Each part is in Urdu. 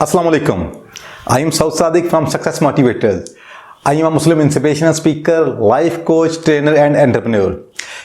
Assalamu alaikum. I am Saud Sadiq from Success Motivators. I am a Muslim inspirational speaker, life coach, trainer and entrepreneur.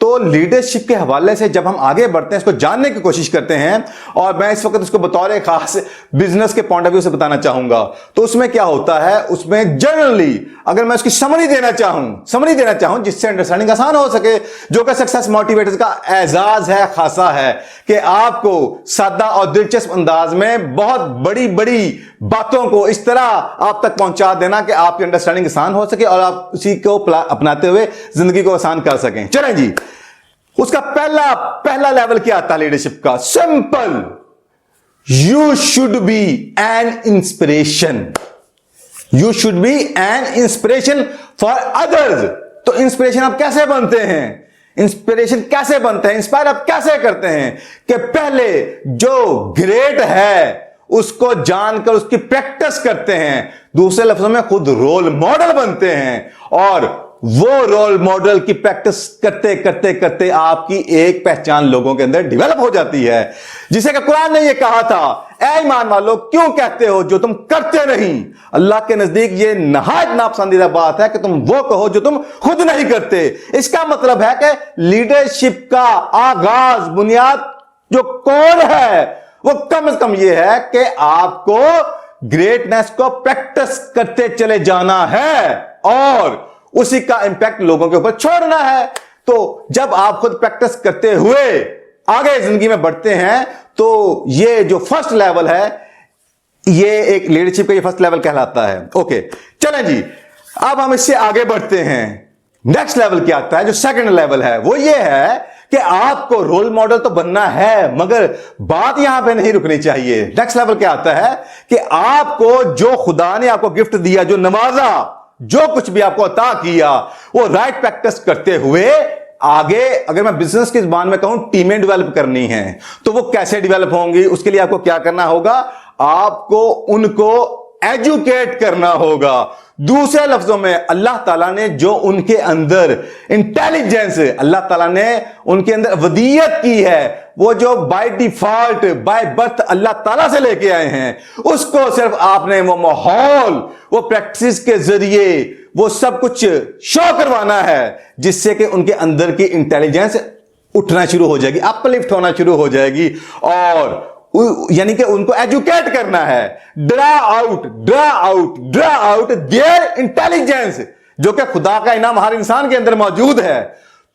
تو لیڈرشپ کے حوالے سے جب ہم آگے بڑھتے ہیں، اس کو جاننے کی کوشش کرتے ہیں، اور میں اس وقت اس کو بطور خاص بزنس کے پوائنٹ آف ویو سے بتانا چاہوں گا، تو اس میں کیا ہوتا ہے، اس میں جنرلی اگر میں اس کی سمری دینا چاہوں جس سے انڈرسٹینڈنگ آسان ہو سکے، جو کہ سکسیس موٹیویٹرز کا اعزاز ہے، خاصا ہے، کہ آپ کو سادہ اور دلچسپ انداز میں بہت بڑی بڑی باتوں کو اس طرح آپ تک پہنچا دینا کہ آپ کی انڈرسٹینڈنگ آسان ہو سکے اور آپ اسی کو اپناتے ہوئے زندگی کو آسان کر سکیں۔ چلیں جی، اس کا پہلا لیول کیا آتا ہے لیڈرشپ کا؟ Simple, you should be an inspiration, you should be an inspiration for others. تو انسپریشن آپ کیسے بنتے ہیں؟ انسپائر آپ کیسے کرتے ہیں؟ کہ پہلے جو گریٹ ہے اس کو جان کر اس کی پریکٹس کرتے ہیں، دوسرے لفظوں میں خود رول ماڈل بنتے ہیں، اور وہ رول ماڈل کی پریکٹس کرتے کرتے کرتے آپ کی ایک پہچان لوگوں کے اندر ڈیولپ ہو جاتی ہے، جسے کہ قرآن نے یہ کہا تھا، اے ایمان والو کیوں کہتے ہو جو تم کرتے نہیں؟ اللہ کے نزدیک یہ نہایت ناپسندیدہ بات ہے کہ تم وہ کہو جو تم خود نہیں کرتے۔ اس کا مطلب ہے کہ لیڈرشپ کا آغاز، بنیاد، جو کور ہے، وہ کم از کم یہ ہے کہ آپ کو گریٹنس کو پریکٹس کرتے چلے جانا ہے اور اسی کا امپیکٹ لوگوں کے اوپر چھوڑنا ہے۔ تو جب آپ خود پریکٹس کرتے ہوئے آگے زندگی میں بڑھتے ہیں تو یہ جو فرسٹ لیول ہے، یہ ایک لیڈرشپ کا یہ فرسٹ لیول کہلاتا ہے۔ اوکے، چلیں جی، اب ہم اس سے آگے بڑھتے ہیں۔ نیکسٹ لیول کیا آتا ہے؟ جو سیکنڈ لیول ہے وہ یہ ہے کہ آپ کو رول ماڈل تو بننا ہے، مگر بات یہاں پہ نہیں رکنی چاہیے۔ نیکسٹ لیول کیا آتا ہے کہ آپ کو جو خدا نے آپ کو گفٹ دیا، جو نوازا، جو کچھ بھی آپ کو عطا کیا، وہ رائٹ پریکٹس کرتے ہوئے آگے، اگر میں بزنس کی زبان میں کہوں، ٹیمیں ڈیولپ کرنی ہیں، تو وہ کیسے ڈیولپ ہوں گی؟ اس کے لیے آپ کو کیا کرنا ہوگا؟ آپ کو ان کو ایجوکیٹ کرنا ہوگا۔ دوسرے لفظوں میں اللہ تعالیٰ نے جو ان کے اندر انٹیلیجنس، اللہ تعالیٰ نے ان کے اندر ودیت کی ہے، وہ جو بائی ڈیفالٹ، بائی برتھ اللہ تعالیٰ سے لے کے آئے ہیں، اس کو صرف آپ نے وہ ماحول، وہ پریکٹس کے ذریعے وہ سب کچھ شو کروانا ہے، جس سے کہ ان کے اندر کی انٹیلیجنس اٹھنا شروع ہو جائے گی، اپ لفٹ ہونا شروع ہو جائے گی، اور یعنی کہ ان کو ایجوکیٹ کرنا ہے، ڈرا آؤٹ دیئر انٹیلیجنس، جو کہ خدا کا انعام ہر انسان کے اندر موجود ہے۔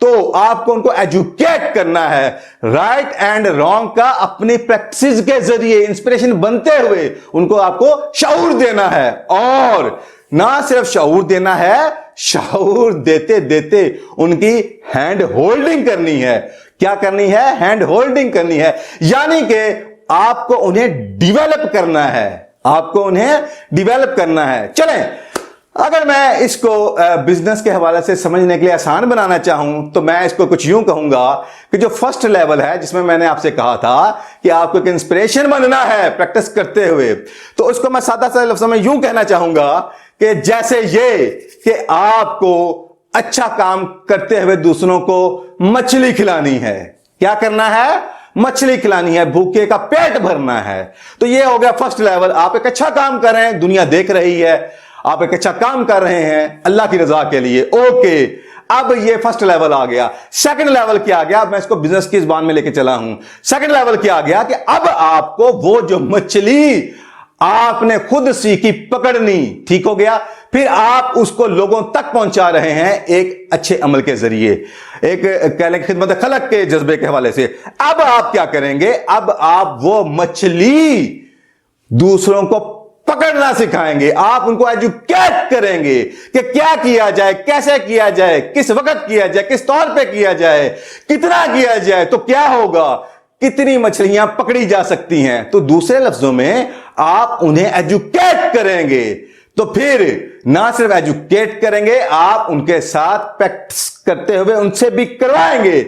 تو آپ کو ان کو ایجوکیٹ کرنا ہے، رائٹ اینڈ رانگ کا اپنی پریکٹسز کے ذریعے انسپریشن بنتے ہوئے ان کو آپ کو شعور دینا ہے، اور نہ صرف شعور دینا ہے، شعور دیتے دیتے ان کی ہینڈ ہولڈنگ کرنی ہے۔ کیا کرنی ہے؟ ہینڈ ہولڈنگ کرنی ہے، یعنی کہ آپ کو انہیں ڈیولپ کرنا ہے، آپ کو انہیں ڈیولپ کرنا ہے۔ چلیں، اگر میں اس کو بزنس کے حوالے سے سمجھنے کے لیے آسان بنانا چاہوں تو میں اس کو کچھ یوں کہوں گا کہ جو فرسٹ لیول ہے، جس میں نے آپ سے کہا تھا کہ آپ کو ایک انسپریشن بننا ہے پریکٹس کرتے ہوئے، تو اس کو میں سادہ سادہ لفظوں میں یوں کہنا چاہوں گا کہ جیسے یہ کہ آپ کو اچھا کام کرتے ہوئے دوسروں کو مچھلی کھلانی ہے۔ کیا کرنا ہے؟ مچھلی کھلانی ہے، بھوکے کا پیٹ بھرنا ہے۔ تو یہ ہو گیا فرسٹ لیول۔ آپ ایک اچھا کام کر رہے ہیں، دنیا دیکھ رہی ہے، آپ ایک اچھا کام کر رہے ہیں اللہ کی رضا کے لیے۔ اوکے، اب یہ فرسٹ لیول آ گیا۔ سیکنڈ لیول کیا آ گیا؟ میں اس کو بزنس کی زبان میں لے کے چلا ہوں۔ سیکنڈ لیول کیا آ گیا کہ اب آپ کو وہ جو مچھلی آپ نے خود سیکھی پکڑنی، ٹھیک ہو گیا، پھر آپ اس کو لوگوں تک پہنچا رہے ہیں ایک اچھے عمل کے ذریعے، ایک کہہ لیں خدمت خلق کے جذبے کے حوالے سے۔ اب آپ کیا کریں گے؟ اب آپ وہ مچھلی دوسروں کو پکڑنا سکھائیں گے، آپ ان کو ایجوکیٹ کریں گے کہ کیا کیا جائے، کیسے کیا جائے، کس وقت کیا جائے، کس طور پہ کیا جائے، کتنا کیا جائے تو کیا ہوگا، کتنی مچھلیاں پکڑی جا سکتی ہیں۔ تو دوسرے لفظوں میں آپ انہیں ایجوکیٹ کریں گے، تو پھر نہ صرف ایجوکیٹ کریں گے، آپ ان کے ساتھ پریکٹس کرتے ہوئے ان سے بھی کروائیں گے،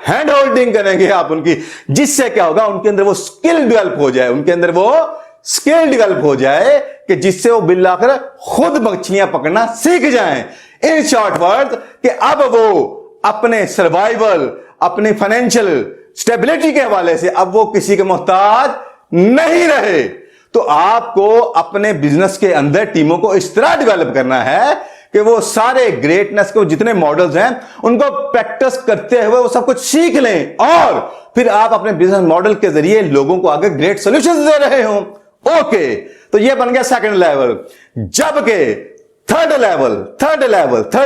ہینڈ ہولڈنگ کریں گے آپ ان کی، جس سے کیا ہوگا، ان کے اندر وہ سکل ڈیولپ ہو جائے، ان کے اندر وہ سکل ڈیولپ ہو جائے کہ جس سے وہ بالآخر خود مچھلیاں پکڑنا سیکھ جائیں۔ ان شارٹ ورڈ کہ اب وہ اپنے سروائیول، اپنی فائنینشیل سٹیبلٹی کے حوالے سے اب وہ کسی کے محتاج نہیں رہے۔ تو آپ کو اپنے بزنس کے اندر ٹیموں کو اس طرح ڈیولپ کرنا ہے کہ وہ سارے گریٹنس کے جتنے ماڈلز ہیں ان کو پریکٹس کرتے ہوئے وہ سب کچھ سیکھ لیں اور پھر آپ اپنے بزنس ماڈل کے ذریعے لوگوں کو آگے گریٹ سولوشنز دے رہے ہوں. اوکے, تو یہ بن گیا سیکنڈ لیول. جبکہ تھرڈ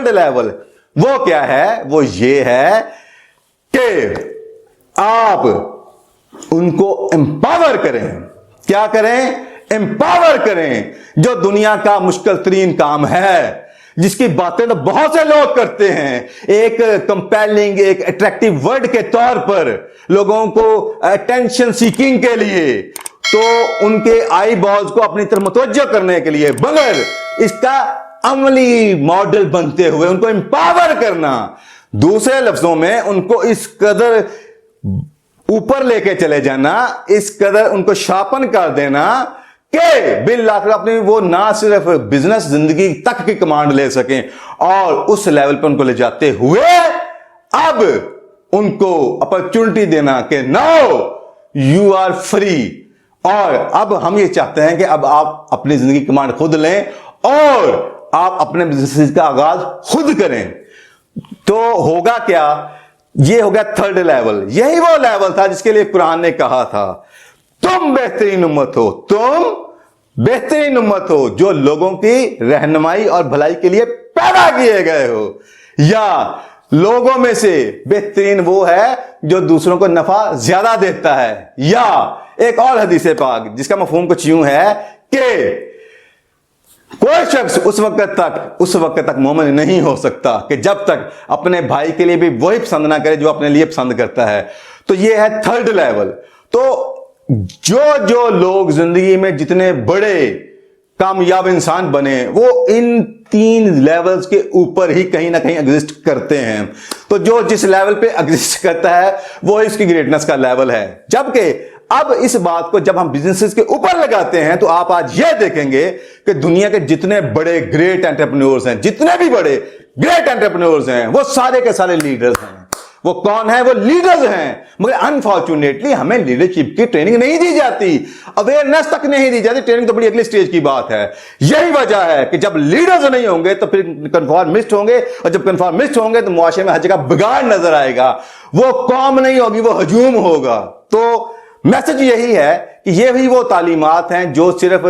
لیول وہ کیا ہے؟ وہ یہ ہے کہ آپ ان کو امپاور کریں. کیا کریں؟ امپاور کریں. جو دنیا کا مشکل ترین کام ہے, جس کی باتیں تو بہت سے لوگ کرتے ہیں, ایک کمپیلنگ, ایک اٹریکٹیو ورڈ کے طور پر لوگوں کو اٹینشن سیکنگ کے لیے, تو ان کے آئی بالز کو اپنی طرف متوجہ کرنے کے لیے, مگر اس کا عملی ماڈل بنتے ہوئے ان کو امپاور کرنا. دوسرے لفظوں میں ان کو اس قدر اوپر لے کے چلے جانا, اس قدر ان کو شارپن کر دینا کہ بالآخر اپنی وہ نہ صرف بزنس زندگی تک کی کمانڈ لے سکیں, اور اس لیول پہ ان کو لے جاتے ہوئے اب ان کو اپرچونٹی دینا کہ ناؤ یو آر فری. اور اب ہم یہ چاہتے ہیں کہ اب آپ اپنی زندگی کمانڈ خود لیں اور آپ اپنے بزنس کا آغاز خود کریں. تو ہوگا کیا؟ یہ ہو گیا تھرڈ لیول. یہی وہ لیول تھا جس کے لیے قرآن نے کہا تھا تم بہترین امت ہو, تم بہترین امت ہو جو لوگوں کی رہنمائی اور بھلائی کے لیے پیدا کیے گئے ہو, یا لوگوں میں سے بہترین وہ ہے جو دوسروں کو نفع زیادہ دیتا ہے. یا ایک اور حدیث پاک جس کا مفہوم کچھ یوں ہے کہ کوئی شخص اس وقت تک مومن نہیں ہو سکتا کہ جب تک اپنے بھائی کے لیے بھی وہی پسند نہ کرے جو اپنے لیے پسند کرتا ہے. تو یہ ہے تھرڈ لیول. تو جو لوگ زندگی میں جتنے بڑے کامیاب انسان بنے وہ ان تین لیولز کے اوپر ہی کہیں نہ کہیں ایگزسٹ کرتے ہیں. تو جو جس لیول پہ ایگزسٹ کرتا ہے وہ اس کی گریٹنس کا لیول ہے. جبکہ اب اس بات کو جب ہم بزنسز کے اوپر لگاتے ہیں تو آپ آج یہ دیکھیں گے کہ دنیا کے جتنے بڑے گریٹ انٹرپرینورز ہیں, جتنے بھی بڑے گریٹ انٹرپرینورز ہیں, وہ سارے کے سارے لیڈرز ہیں. وہ کون ہیں؟ وہ لیڈرز ہیں. مگر انفارچونیٹلی ہمیں لیڈرشپ کی ٹریننگ نہیں دی جاتی, اویئرنیس تک نہیں دی جاتی. ٹریننگ تو بڑی اگلی سٹیج کی بات ہے. یہی وجہ ہے کہ جب لیڈرز نہیں ہوں گے تو پھر کنفارمسٹ ہوں گے, اور جب کنفارمسٹ ہوں گے تو معاشرے میں ہر جگہ بگاڑ نظر آئے گا. وہ قوم نہیں ہوگی, وہ ہجوم ہوگا. تو میسج یہی ہے کہ یہ بھی وہ تعلیمات ہیں جو صرف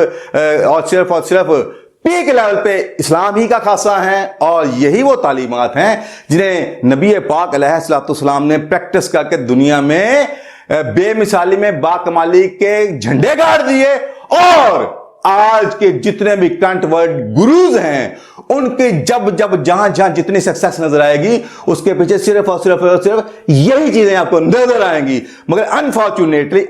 پیک لیول پہ اسلام ہی کا خاصہ ہیں, اور یہی وہ تعلیمات ہیں جنہیں نبی پاک علیہ الصلوۃ والسلام نے پریکٹس کر کے دنیا میں بے مثالی میں باکمالی کے جھنڈے گاڑ دیے. اور آج کے جتنے بھی کنٹ ورڈ گروز ہیں ان کے جب جہاں جتنی سکسیس نظر آئے گی اس کے پیچھے صرف اور صرف یہی چیزیں آپ کو نظر آئیں گی. مگر انفارچونیٹلی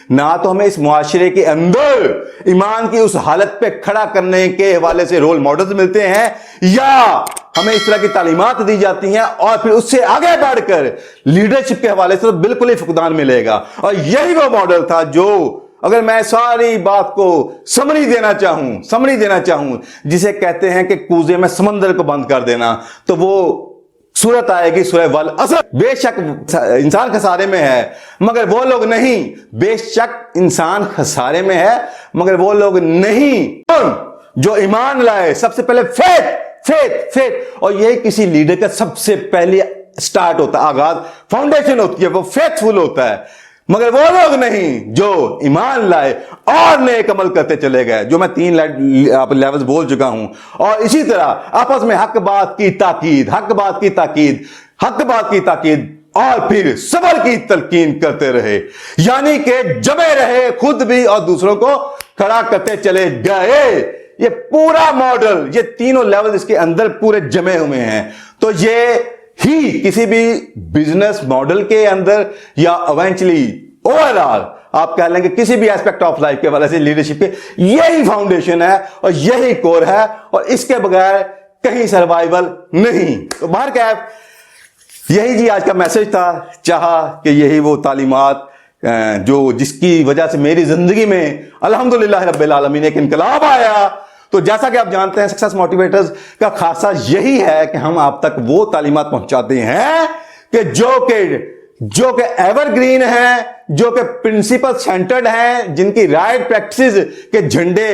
نہ تو ہمیں اس معاشرے کے اندر ایمان کی اس حالت پہ کھڑا کرنے کے حوالے سے رول ماڈلز ملتے ہیں, یا ہمیں اس طرح کی تعلیمات دی جاتی ہیں, اور پھر اس سے آگے بڑھ کر لیڈرشپ کے حوالے سے بالکل ہی فقدان ملے گا. اور یہی وہ ماڈل تھا جو, اگر میں ساری بات کو سمری دینا چاہوں جسے کہتے ہیں کہ کوزے میں سمندر کو بند کر دینا, تو وہ صورت آئے گی سورہ والعصر. بے شک انسان خسارے میں ہے مگر وہ لوگ نہیں, بے شک انسان خسارے میں ہے مگر وہ لوگ نہیں جو ایمان لائے. سب سے پہلے فیتھ, اور یہی کسی لیڈر کا سب سے پہلے سٹارٹ ہوتا ہے, آغاز, فاؤنڈیشن ہوتی ہے, وہ فیتھفل ہوتا ہے. مگر وہ لوگ نہیں جو ایمان لائے اور نیک عمل کرتے چلے گئے, جو میں 3 لیولز بول چکا ہوں. اور اسی طرح آپس میں حق بات کی تاکید اور پھر صبر کی تلقین کرتے رہے, یعنی کہ جمے رہے خود بھی اور دوسروں کو کھڑا کرتے چلے گئے. یہ پورا ماڈل, یہ تینوں لیول اس کے اندر پورے جمے ہوئے ہیں. تو یہ ہی کسی بھی بزنس ماڈل کے اندر یا ایونچولی اوور آل آپ کہہ لیں کہ کسی بھی ایسپیکٹ آف لائف کے حوالے سے لیڈرشپ کے یہی فاؤنڈیشن ہے اور یہی کور ہے, اور اس کے بغیر کہیں سروائیول نہیں. تو بہرکیف یہی جی آج کا میسج تھا. چاہا کہ یہی وہ تعلیمات جس کی وجہ سے میری زندگی میں الحمدللہ رب العالمین ایک انقلاب آیا. تو جیسا کہ آپ جانتے ہیں سکسیس موٹیویٹرز کا خاصہ یہی ہے کہ ہم آپ تک وہ تعلیمات پہنچاتے ہیں کہ جو کہ ایور گرین ہیں, جو کہ پرنسپل سینٹرڈ ہیں, جن کی رائٹ پریکٹسز کے جھنڈے